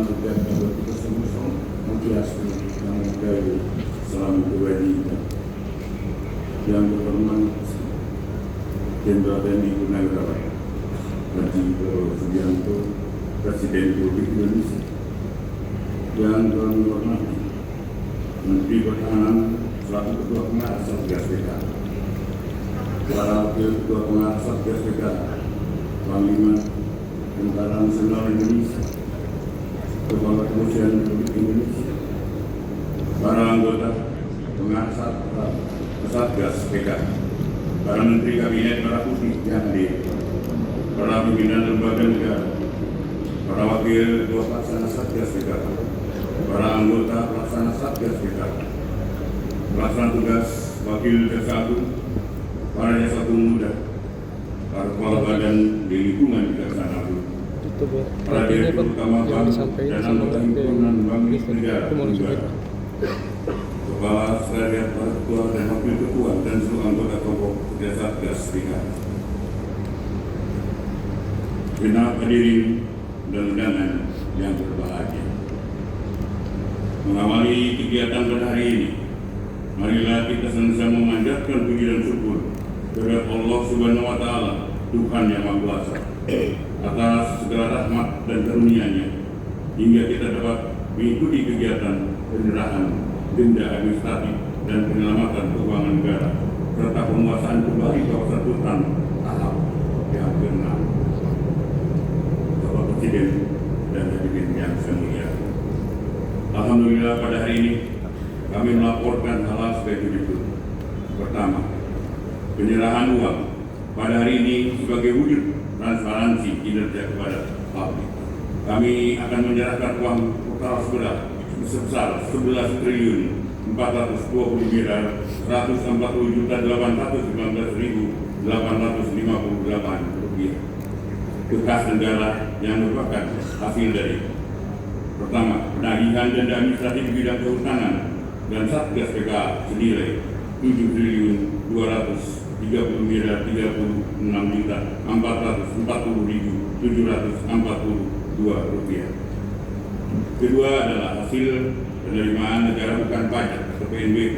dan dapat kesempatan menghiasi namun dari selama kewajiban yang berhormat Jenderal TNI Purnawirawan Haji Prabowo Subianto, Presiden Republik Indonesia, yang Tuan hormati Menteri Pertahanan selaku Ketua Pengarah Satgas PKK, para Wakil Ketua Pengarah Satgas PKK, Panglima Tentara Nasional Indonesia, Kepala Kepolisian Republik Indonesia, para anggota Pengarah Satgas PKK, para Menteri Kabinet Merah Putih yang hadir, para pimpinan lembaga negara, para Wakil Ketua Pelaksana Satgas PKK, para anggota Pelaksana Satgas PKK, pelaksana tugas Wakil Jaksa Agung, para jaksa agung muda, para kepala badan di lingkungan Kejaksaan Agung, para direktur utama bank dan anggota himpunan bank negara, kepala sekretariat, para ketua dan wakil ketua dan seluruh anggota kelompok kerja Satgas PKK. Genap hadirin dan undangan yang berbahagia. Mengawali kegiatan pada hari ini, marilah kita senantiasa memanjatkan puji dan syukur kepada Allah Subhanahu wa Ta'ala, Tuhan yang Maha Kuasa, atas segala rahmat dan karunia-Nya hingga kita dapat mengikuti kegiatan penyerahan denda administratif dan penyelamatan keuangan negara serta penguasaan kembali kawasan hutan tahap yang ke-6. Bapak Presiden dan hadirin yang saya muliakan, alhamdulillah pada hari ini kami melaporkan hal sebagai berikut. Pertama, penyerahan uang pada hari ini sebagai wujud transparansi kinerja kepada publik. Kami akan menyerahkan uang total sebesar 11 triliun 420 miliar 140.819.858 rupiah ke kas negara yang merupakan hasil dari pertama, penagihan denda administratif bidang kehutanan dan Satgas PKK senilai 7 triliun 230 miliar 36.440.742 rupiah. Kedua adalah hasil penerimaan negara bukan pajak atau PNBP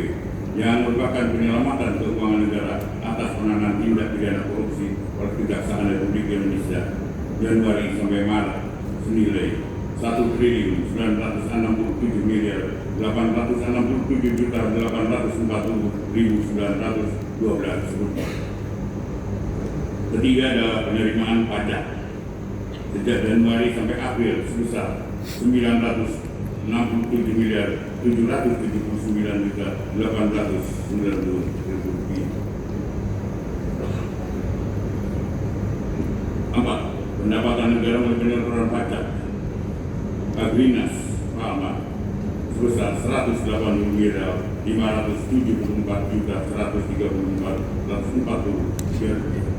yang merupakan penyelamatan keuangan negara atas penanganan tindak pidana korupsi oleh Kejaksaan Republik Indonesia Januari sampai Maret senilai 1 triliun 967 miliar 867.840.912 rupiah. Ketiga adalah penerimaan pajak sejak Januari sampai April sebesar 967 miliar 779.890 rupiah. 4. Pendapatan negara melalui penyaluran pajak Agrinas Palma sebesar 180 miliar 574.134.140 rupiah.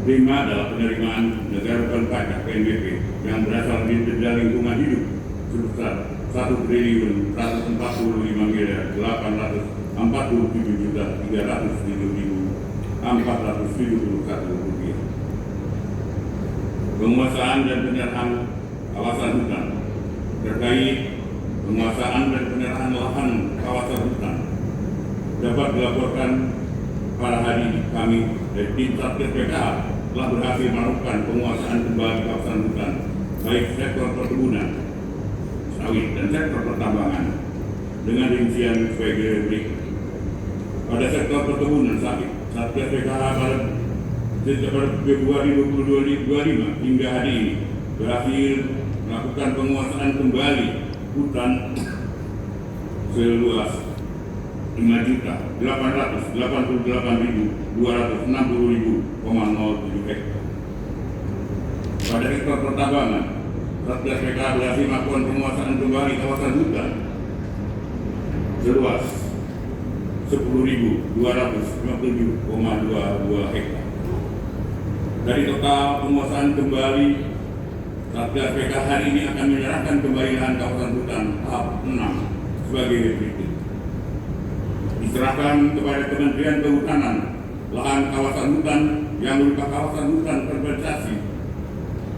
5 adalah penerimaan negara bukan pajak PNBP yang berasal dari denda lingkungan hidup sebesar 1 triliun 145 miliar 847.307.471 rupiah. Penguasaan dan penyerahan kawasan hutan. Terkait penguasaan dan penyerahan lahan kawasan hutan dapat dilaporkan pada hari ini kami dari tim Satgas PKK telah berhasil melakukan penguasaan kembali kawasan hutan baik sektor perkebunan, sawit dan sektor pertambangan dengan rincian sebagai berikut. Pada sektor perkebunan sawit, Satgas PKK sejak Februari 2025 hingga hari ini berhasil melakukan penguasaan kembali hutan seluas 5.888.260.007 hektar. Pada sektor pertambangan, Satgas PKK berhasil melakukan penguasaan kembali kawasan hutan seluas 10.257,22 hektar. Dari total penguasaan kembali, Satgas PKK hari ini akan menyerahkan kembali lahan kawasan hutan tahap 6 sebagai berikut. Diserahkan kepada Kementerian Kehutanan lahan kawasan hutan yang berupa kawasan hutan konservasi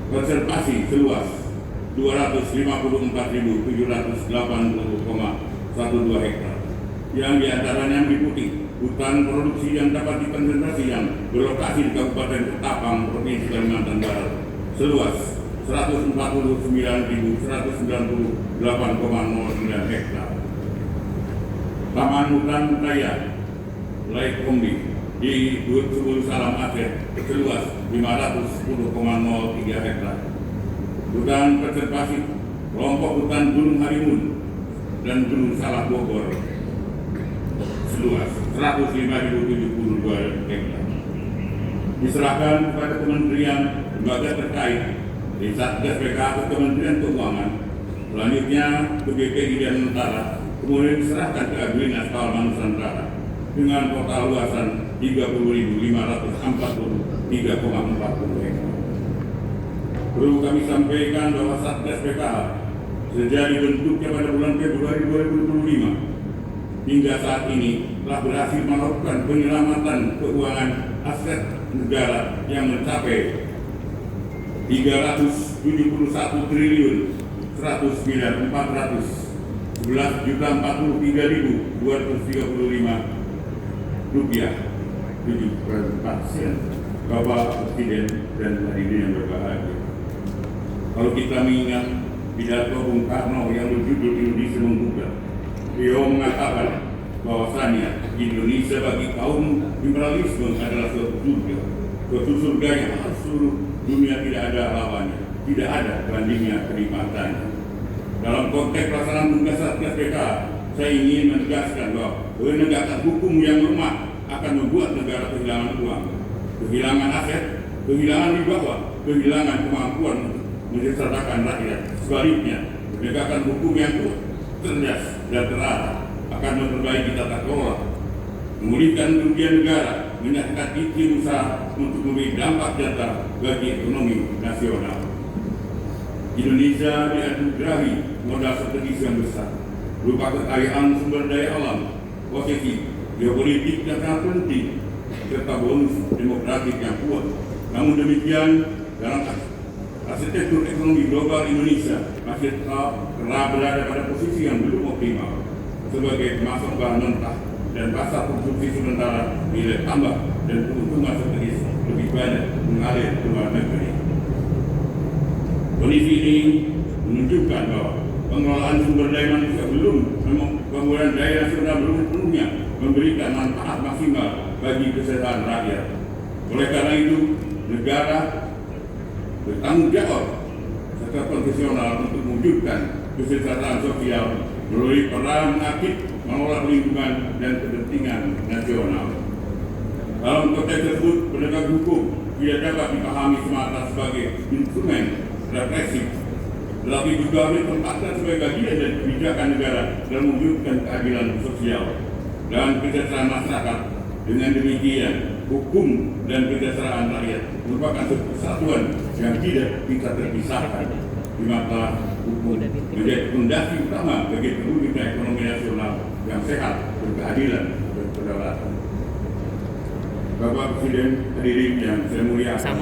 konservasi seluas 254.780,12 hektar, yang diantaranya meliputi hutan produksi yang dapat dikonsentrasi yang berlokasi di Kabupaten Ketapang, Provinsi Kalimantan Barat seluas 149.198,09 hektar. Taman Hutan Raya Laik Kombi di Subul Salam Aceh seluas 510,03 hektar. Hutan konservasi kelompok hutan Gunung Harimun dan Gunung Salak Bogor seluas 105.072 hektar. Diserahkan kepada kementerian lembaga terkait di Satgas PKH ke Kementerian Keuangan, selanjutnya ke BPI dan Nusantara, kemudian diserahkan ke Agrin Aspal Nusantara dengan total luasan 30.543,40 hektar. Perlu kami sampaikan bahwa Satgas PKH sejak dibentuknya pada bulan Februari 2025 hingga saat ini telah berhasil melakukan penyelamatan keuangan aset negara yang mencapai 300.411.433.235 rupiah 7%. Bapak Presiden dan hadirin yang berbahagia, kalau kita mengingat pidato Bung Karno yang berjudul Indonesia Membuka, beliau mengatakan bahwasannya Indonesia bagi kaum liberalisme adalah suatu surga yang harus seluruh dunia tidak ada lawannya, tidak ada bandingnya kenikmatannya. Dalam konteks pelaksanaan tugas Satgas PKH, saya ingin menegaskan bahwa penegakan hukum yang lemah akan membuat negara kehilangan uang, kehilangan aset, kehilangan wibawa, kehilangan kemampuan untuk mensejahterakan rakyat. Sebaliknya, penegakan hukum yang kuat, cerdas, dan terarah akan memperbaiki tata kelola, memulihkan kerugian negara, meningkatkan iklim usaha untuk memberi dampak nyata bagi ekonomi nasional. Indonesia dianugerahi modal strategis yang besar, berupa kekayaan sumber daya alam, posisi geopolitik yang sangat penting, serta bonus demokratik yang kuat. Namun demikian, dalam arsitektur ekonomi global Indonesia masih tetap berada pada posisi yang belum optimal sebagai pemasok bahan mentah dan pasar konsumsi sementara nilai tambah dan keuntungan strategis lebih banyak mengalir ke luar negeri. Kondisi ini menunjukkan bahwa pengelolaan sumber daya manusia pembangunan daya nasional belum sepenuhnya memberikan manfaat maksimal bagi kesehatan rakyat. Oleh karena itu, negara bertanggung jawab serta profesional untuk mewujudkan kesejahteraan sosial melalui peran aktif mengelola lingkungan dan kepentingan nasional. Dalam konteks tersebut, penegak hukum tidak dapat dipahami semata sebagai instrumen represif, tetapi juga harus ditempatkan sebagai bagian dari kebijakan negara dalam mewujudkan keadilan sosial dan kesejahteraan masyarakat. Dengan demikian, hukum dan kesejahteraan rakyat merupakan kesatuan yang tidak bisa terpisahkan, di mata hukum menjadi fondasi utama bagi terwujudnya ekonomi nasional yang sehat, berkeadilan, dan kedaulatan. Bapak Presiden, hadirin yang saya muliakan,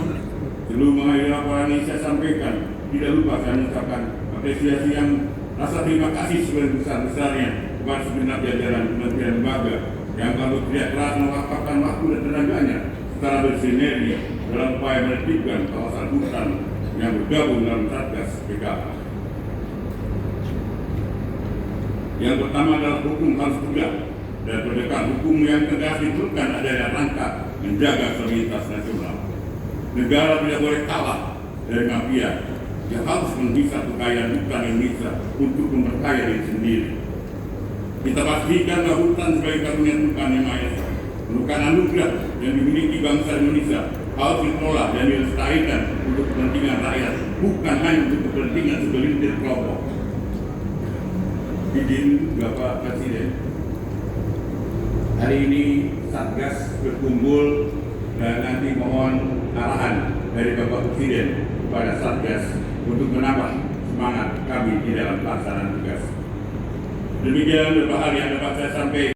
sebelum mengakhiri laporan ini saya sampaikan, tidak lupa saya mengucapkan apresiasi yang rasa terima kasih sebesar-besarnya kepada segenap jajaran kementerian lembaga yang kalau tidak keras mewakafkan waktu dan tenaganya secara bersinergi dalam upaya menertibkan kawasan hutan yang bergabung dalam Satgas PKH. Yang pertama adalah hukum harus tegak dan penegakan hukum yang tegas diperlukan adalah rangka menjaga stabilitas nasional. Negara tidak boleh kalah dari mafia yang harus menghisap kekayaan hutan Indonesia untuk memperkaya diri sendiri. Kita pastikan bahwa hutan sebagai karunia Tuhan yang Maha Esa, merupakan anugerah yang dimiliki bangsa Indonesia, harus dikelola dan dilestarikan untuk kepentingan rakyat, bukan hanya untuk kepentingan segelintir kelompok. Izin Bapak Presiden, hari ini Satgas berkumpul dan nanti mohon arahan dari Bapak Presiden kepada Satgas untuk menambah semangat kami di dalam pelaksanaan tugas. Demikian beberapa hal yang dapat saya sampaikan.